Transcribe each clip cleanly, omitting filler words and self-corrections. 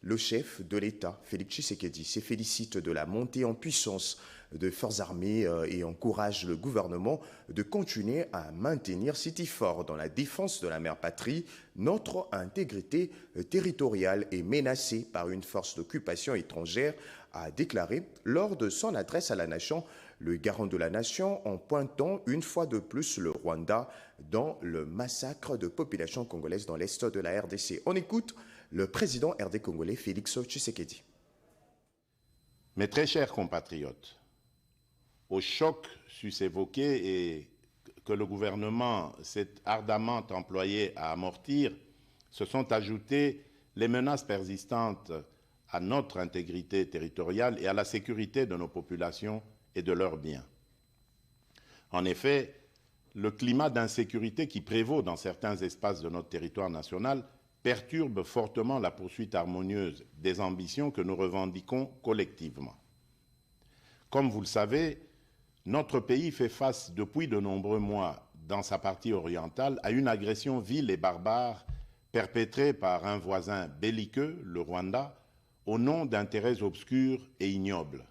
Le chef de l'État, Félix Tshisekedi, se félicite de la montée en puissance des forces armées et encourage le gouvernement de continuer à maintenir cet effort dans la défense de la mère patrie. Notre intégrité territoriale est menacée par une force d'occupation étrangère, a déclaré lors de son adresse à la nation le garant de la nation en pointant une fois de plus le Rwanda dans le massacre de populations congolaises dans l'est de la RDC. On écoute le président RD congolais Félix Tshisekedi. Mes très chers compatriotes, au choc sus évoqué et que le gouvernement s'est ardemment employé à amortir, se sont ajoutées les menaces persistantes à notre intégrité territoriale et à la sécurité de nos populations et de leurs biens. En effet, le climat d'insécurité qui prévaut dans certains espaces de notre territoire national perturbe fortement la poursuite harmonieuse des ambitions que nous revendiquons collectivement. Comme vous le savez, notre pays fait face depuis de nombreux mois dans sa partie orientale à une agression vile et barbare perpétrée par un voisin belliqueux, le Rwanda, au nom d'intérêts obscurs et ignobles.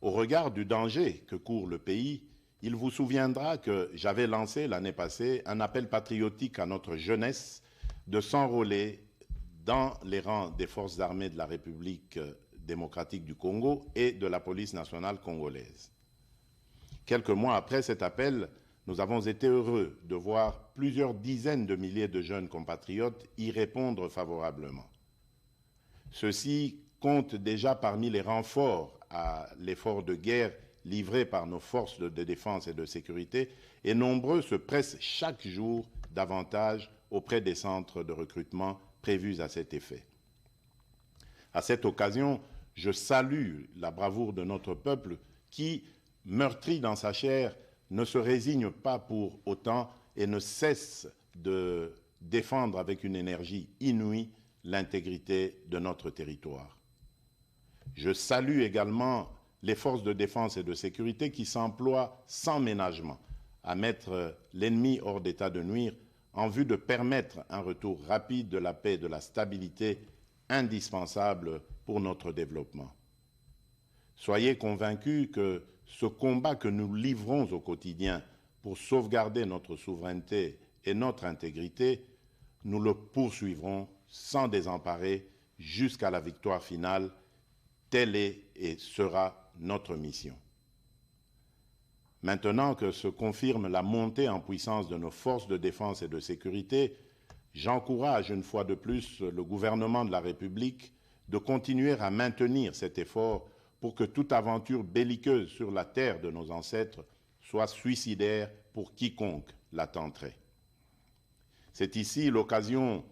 Au regard du danger que court le pays, il vous souviendra que j'avais lancé l'année passée un appel patriotique à notre jeunesse de s'enrôler dans les rangs des forces armées de la République démocratique du Congo et de la police nationale congolaise. Quelques mois après cet appel, nous avons été heureux de voir plusieurs dizaines de milliers de jeunes compatriotes y répondre favorablement. Ceux-ci comptent déjà parmi les renforts à l'effort de guerre livré par nos forces de défense et de sécurité, et nombreux se pressent chaque jour davantage auprès des centres de recrutement prévus à cet effet. À cette occasion, je salue la bravoure de notre peuple qui, meurtri dans sa chair, ne se résigne pas pour autant et ne cesse de défendre avec une énergie inouïe l'intégrité de notre territoire. Je salue également les forces de défense et de sécurité qui s'emploient sans ménagement à mettre l'ennemi hors d'état de nuire en vue de permettre un retour rapide de la paix et de la stabilité indispensable pour notre développement. Soyez convaincus que ce combat que nous livrons au quotidien pour sauvegarder notre souveraineté et notre intégrité, nous le poursuivrons sans désemparer jusqu'à la victoire finale. Telle est et sera notre mission. Maintenant que se confirme la montée en puissance de nos forces de défense et de sécurité, j'encourage une fois de plus le gouvernement de la République de continuer à maintenir cet effort pour que toute aventure belliqueuse sur la terre de nos ancêtres soit suicidaire pour quiconque la tenterait. C'est ici l'occasion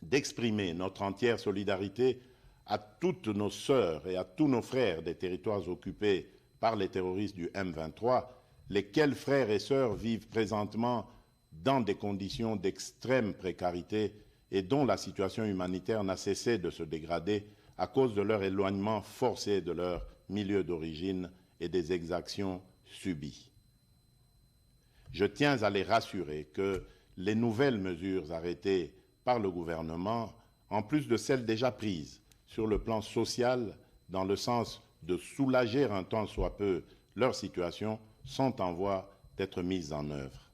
d'exprimer notre entière solidarité à toutes nos sœurs et à tous nos frères des territoires occupés par les terroristes du M23, lesquels frères et sœurs vivent présentement dans des conditions d'extrême précarité et dont la situation humanitaire n'a cessé de se dégrader à cause de leur éloignement forcé de leur milieu d'origine et des exactions subies. Je tiens à les rassurer que les nouvelles mesures arrêtées par le gouvernement, en plus de celles déjà prises sur le plan social, dans le sens de soulager un tant soit peu leur situation, sont en voie d'être mises en œuvre.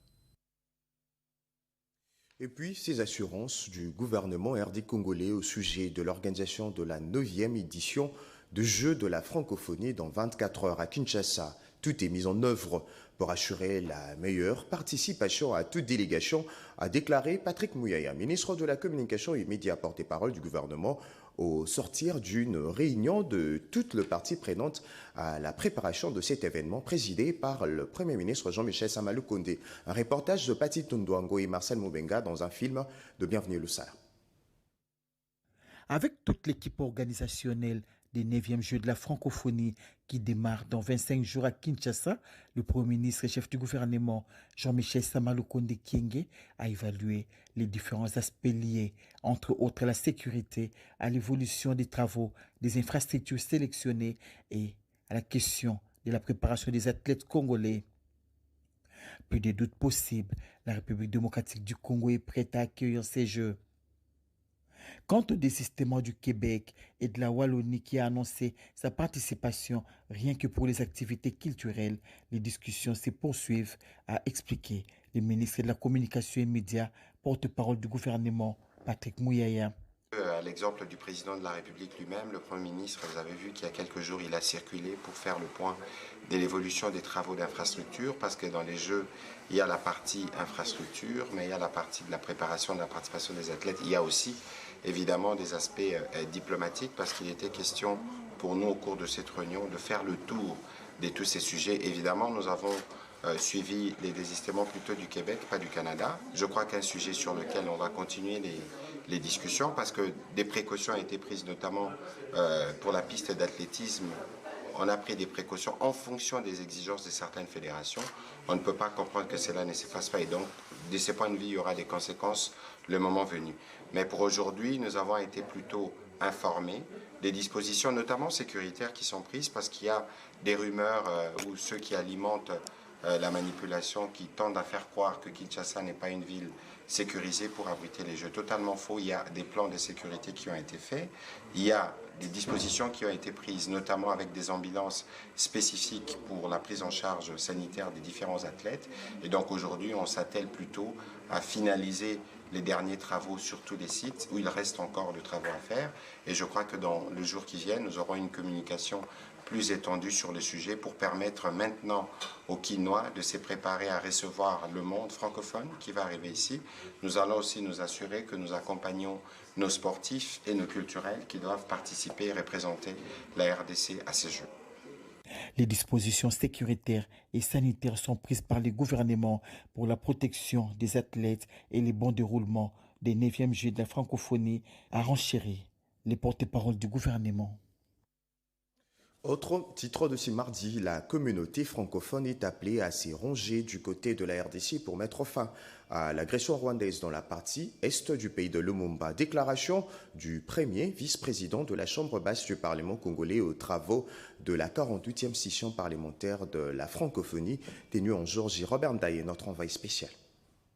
Et puis, ces assurances du gouvernement RD congolais au sujet de l'organisation de la 9e édition du Jeux de la francophonie dans 24 heures à Kinshasa. Tout est mis en œuvre pour assurer la meilleure participation à toute délégation, a déclaré Patrick Mouyaya, ministre de la Communication et Médias porte-parole du gouvernement, au sortir d'une réunion de toutes les parties prenantes à la préparation de cet événement présidé par le Premier ministre Jean-Michel Sama Lukonde. Un reportage de Pati Tundouango et Marcel Moubenga dans un film de Bienvenue Loussard. Avec toute l'équipe organisationnelle des 9e Jeux de la francophonie qui démarrent dans 25 jours à Kinshasa, le Premier ministre et chef du gouvernement Jean-Michel Sama Lukonde Kyenge a évalué les différents aspects liés, entre autres à la sécurité, à l'évolution des travaux, des infrastructures sélectionnées et à la question de la préparation des athlètes congolais. Plus de doutes possibles, la République démocratique du Congo est prête à accueillir ces Jeux. Quant au désistement du Québec et de la Wallonie qui a annoncé sa participation rien que pour les activités culturelles, les discussions se poursuivent, a expliqué le ministre de la Communication et Médias, porte-parole du gouvernement, Patrick Mouyaya. À l'exemple du président de la République lui-même, le Premier ministre, vous avez vu qu'il y a quelques jours, il a circulé pour faire le point de l'évolution des travaux d'infrastructure, parce que dans les Jeux, il y a la partie infrastructure, mais il y a la partie de la préparation, de la participation des athlètes. Il y a aussi, évidemment, des aspects diplomatiques, parce qu'il était question pour nous, au cours de cette réunion, de faire le tour de tous ces sujets. Évidemment, nous avons suivi les désistements plutôt du Québec, pas du Canada. Je crois qu'un sujet sur lequel on va continuer les discussions, parce que des précautions ont été prises, notamment pour la piste d'athlétisme. On a pris des précautions en fonction des exigences de certaines fédérations. On ne peut pas comprendre que cela ne se fasse pas, et donc, de ce point de vue, il y aura des conséquences le moment venu. Mais pour aujourd'hui, nous avons été plutôt informés des dispositions, notamment sécuritaires, qui sont prises, parce qu'il y a des rumeurs ou ceux qui alimentent la manipulation, qui tendent à faire croire que Kinshasa n'est pas une ville sécurisée pour abriter les Jeux. Totalement faux. Il y a des plans de sécurité qui ont été faits. Il y a des dispositions qui ont été prises, notamment avec des ambulances spécifiques pour la prise en charge sanitaire des différents athlètes. Et donc aujourd'hui, on s'attelle plutôt à finaliser les derniers travaux sur tous les sites où il reste encore de travaux à faire. Et je crois que dans le jour qui vient, nous aurons une communication plus étendue sur le sujet pour permettre maintenant aux Quinois de se préparer à recevoir le monde francophone qui va arriver ici. Nous allons aussi nous assurer que nous accompagnons nos sportifs et nos culturels qui doivent participer et représenter la RDC à ces Jeux. Les dispositions sécuritaires et sanitaires sont prises par les gouvernements pour la protection des athlètes et les bons déroulements des 9e Jeux de la francophonie, a renchéri les porte-parole du gouvernement. Autre titre de ce mardi, la communauté francophone est appelée à s'y ranger du côté de la RDC pour mettre fin à l'agression rwandaise dans la partie est du pays de Lumumba. Déclaration du premier vice-président de la Chambre basse du Parlement congolais aux travaux de la 48e session parlementaire de la francophonie tenue en Géorgie. Robert Ndaye, notre envoyé spécial.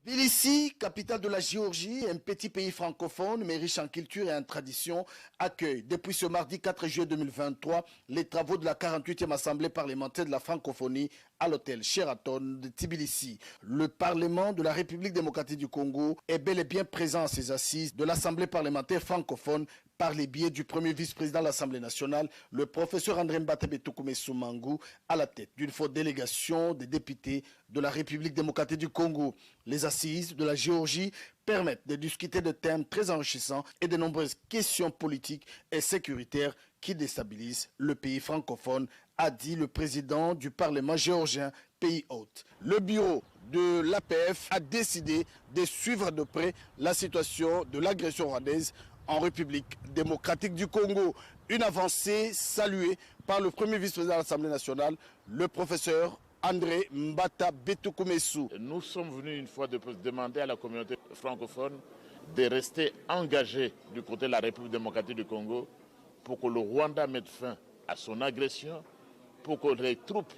Tbilissi, capitale de la Géorgie, un petit pays francophone mais riche en culture et en tradition, accueille depuis ce mardi 4 juillet 2023 les travaux de la 48e Assemblée parlementaire de la francophonie à l'hôtel Sheraton de Tbilissi. Le Parlement de la République démocratique du Congo est bel et bien présent à ces assises de l'Assemblée parlementaire francophone par les biais du premier vice-président de l'Assemblée nationale, le professeur André Mbatabe Tukumesu Mangou, à la tête d'une forte délégation des députés de la République démocratique du Congo. Les assises de la Géorgie permettent de discuter de thèmes très enrichissants et de nombreuses questions politiques et sécuritaires qui déstabilisent le pays francophone, a dit le président du Parlement géorgien, pays hôte. Le bureau de l'APF a décidé de suivre de près la situation de l'agression rwandaise en République démocratique du Congo. Une avancée saluée par le premier vice-président de l'Assemblée nationale, le professeur André Mbatabe Tukumesu. Nous sommes venus une fois de plus demander à la communauté francophone de rester engagée du côté de la République démocratique du Congo pour que le Rwanda mette fin à son agression, pour que les troupes,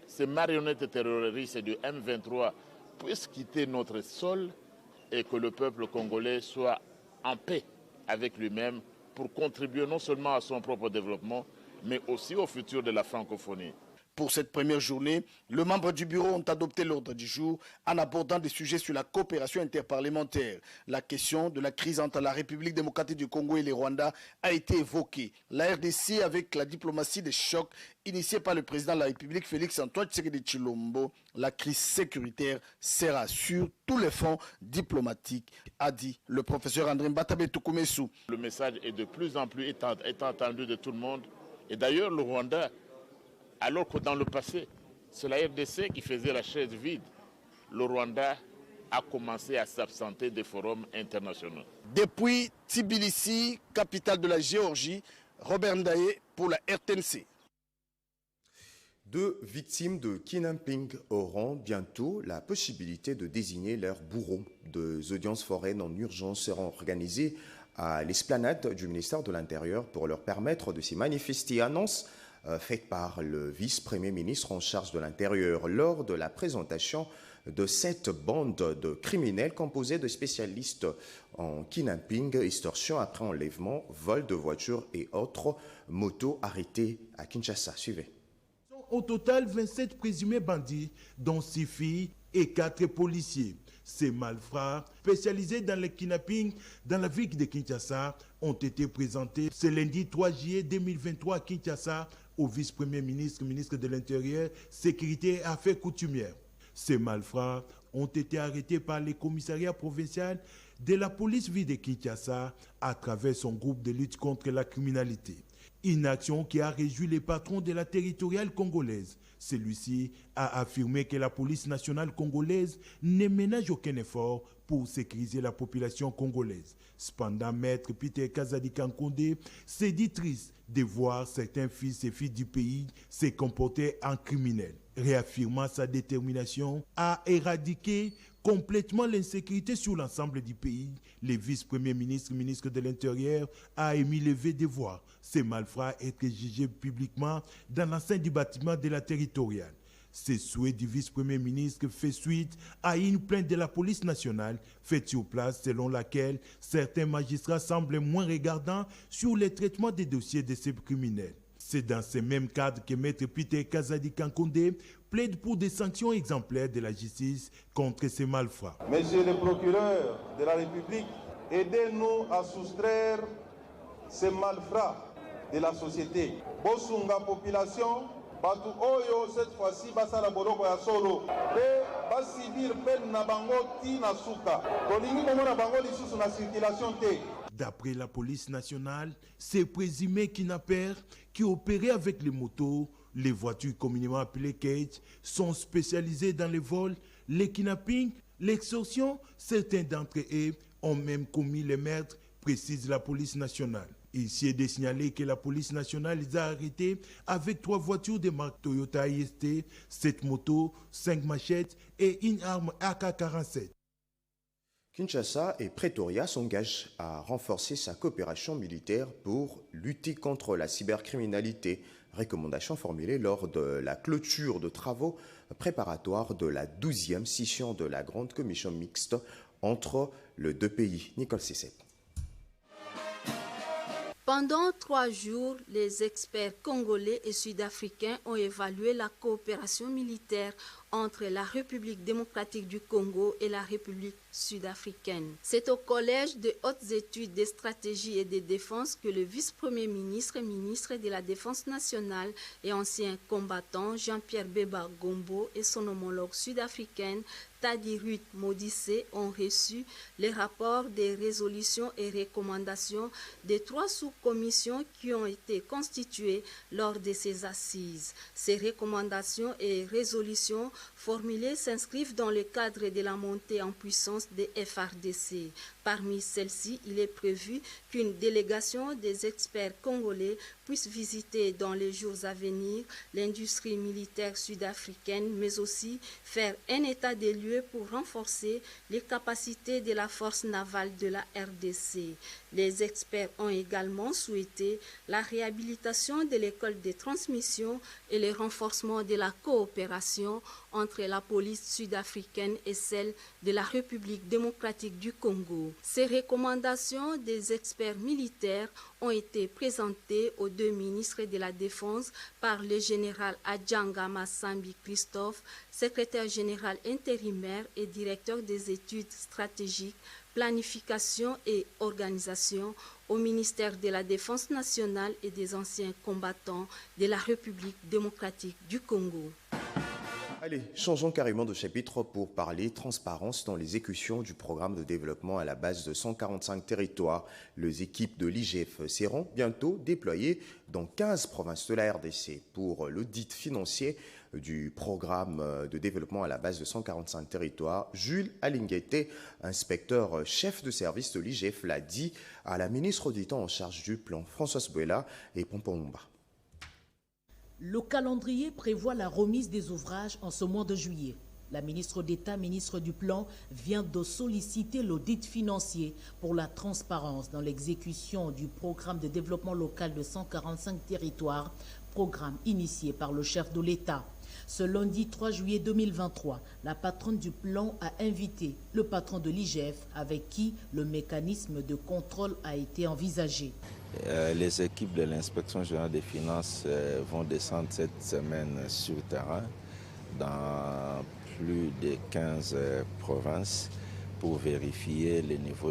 ces marionnettes terroristes du M23 puissent quitter notre sol et que le peuple congolais soit en paix avec lui-même pour contribuer non seulement à son propre développement, mais aussi au futur de la francophonie. Pour cette première journée, les membres du bureau ont adopté l'ordre du jour en abordant des sujets sur la coopération interparlementaire. La question de la crise entre la République démocratique du Congo et le Rwanda a été évoquée. La RDC, avec la diplomatie des chocs initiée par le président de la République, Félix-Antoine Tshisekedi Tshilombo, la crise sécuritaire sera sur tous les fronts diplomatiques, a dit le professeur André Mbatabe Tukumesu. Le message est de plus en plus entendu de tout le monde. Et d'ailleurs, le Rwanda, alors que dans le passé, c'est la RDC qui faisait la chaise vide, le Rwanda a commencé à s'absenter des forums internationaux. Depuis Tbilissi, capitale de la Géorgie, Robert Ndaye pour la RTNC. 2 victimes de kidnapping auront bientôt la possibilité de désigner leur bourreau. 2 audiences foraines en urgence seront organisées à l'esplanade du ministère de l'Intérieur pour leur permettre de s'y manifester. Annonce faite par le vice-premier ministre en charge de l'Intérieur lors de la présentation de cette bande de criminels composée de spécialistes en kidnapping, extorsion après enlèvement, vol de voitures et autres motos arrêtées à Kinshasa. Suivez. Au total, 27 présumés bandits, dont 6 filles et 4 policiers. Ces malfrats, spécialisés dans le kidnapping dans la ville de Kinshasa, ont été présentés ce lundi 3 juillet 2023 à Kinshasa au vice-premier ministre, ministre de l'Intérieur, Sécurité et Affaires coutumières. Ces malfrats ont été arrêtés par les commissariats provinciaux de la police ville de Kinshasa à travers son groupe de lutte contre la criminalité. Une action qui a réjoui les patrons de la territoriale congolaise. Celui-ci a affirmé que la police nationale congolaise ne ménage aucun effort pour sécuriser la population congolaise. Cependant, maître Peter Kazadi Kankonde s'est dit triste de voir certains fils et filles du pays se comporter en criminels, réaffirmant sa détermination à éradiquer complètement l'insécurité sur l'ensemble du pays. Le vice-premier ministre, ministre de l'Intérieur, a émis le vœu de voir ces malfrats être jugés publiquement dans l'enceinte du bâtiment de la territoriale. Ce souhait du vice-premier ministre fait suite à une plainte de la police nationale faite sur place selon laquelle certains magistrats semblent moins regardants sur le traitement des dossiers de ces criminels. C'est dans ce même cadre que Maître Peter Kazadi Kankonde plaide pour des sanctions exemplaires de la justice contre ces malfrats. Monsieur le procureur de la République, aidez-nous à soustraire ces malfrats de la société. Bosunga population, Batu Oyo cette fois-ci basala boloko ya solo. Et basibir peine na bango ti na suka. Kolingi komona bango lisusu na circulation te. D'après la police nationale, ces présumés kidnappeurs qui opéraient avec les motos, les voitures communément appelées cage, sont spécialisés dans les vols, les kidnappings, l'extorsion. Certains d'entre eux ont même commis les meurtres, précise la police nationale. Ici est de signaler que la police nationale les a arrêtés avec 3 voitures de marque Toyota IST, 7 motos, 5 machettes et une arme AK-47. Kinshasa et Pretoria s'engagent à renforcer sa coopération militaire pour lutter contre la cybercriminalité. Recommandation formulée lors de la clôture de travaux préparatoires de la 12e session de la Grande Commission mixte entre les deux pays. Nicole Cessep. Pendant 3 jours, les experts congolais et sud-africains ont évalué la coopération militaire entre la République démocratique du Congo et la République sud-africaine. C'est au Collège de hautes études de stratégie et de défense que le vice-premier ministre, ministre de la Défense nationale et ancien combattant Jean-Pierre Bemba Gombo et son homologue sud-africaine Tadi Ruth Modise ont reçu les rapports des résolutions et recommandations des 3 sous-commissions qui ont été constituées lors de ces assises. Ces recommandations et résolutions formulées s'inscrivent dans le cadre de la montée en puissance des FARDC. Parmi celles-ci, il est prévu qu'une délégation des experts congolais puisse visiter dans les jours à venir l'industrie militaire sud-africaine, mais aussi faire un état des lieux pour renforcer les capacités de la force navale de la RDC. Les experts ont également souhaité la réhabilitation de l'école de transmission et le renforcement de la coopération entre la police sud-africaine et celle de la République démocratique du Congo. Ces recommandations des experts militaires ont été présentées aux 2 ministres de la Défense par le général Adjanga Massambi Christophe, secrétaire général intérimaire et directeur des études stratégiques, planification et organisation au ministère de la Défense nationale et des anciens combattants de la République démocratique du Congo. Allez, changeons carrément de chapitre pour parler transparence dans l'exécution du programme de développement à la base de 145 territoires. Les équipes de l'IGF seront bientôt déployées dans 15 provinces de la RDC pour l'audit financier du programme de développement à la base de 145 territoires. Jules Alinguete, inspecteur chef de service de l'IGF, l'a dit à la ministre auditant en charge du plan, Françoise Bouela et Pompomba. Le calendrier prévoit la remise des ouvrages en ce mois de juillet. La ministre d'État, ministre du Plan, vient de solliciter l'audit financier pour la transparence dans l'exécution du programme de développement local de 145 territoires, programme initié par le chef de l'État. Ce lundi 3 juillet 2023, la patronne du plan a invité le patron de l'IGF avec qui le mécanisme de contrôle a été envisagé. Les équipes de l'inspection générale des finances vont descendre cette semaine sur le terrain dans plus de 15 provinces pour vérifier les niveaux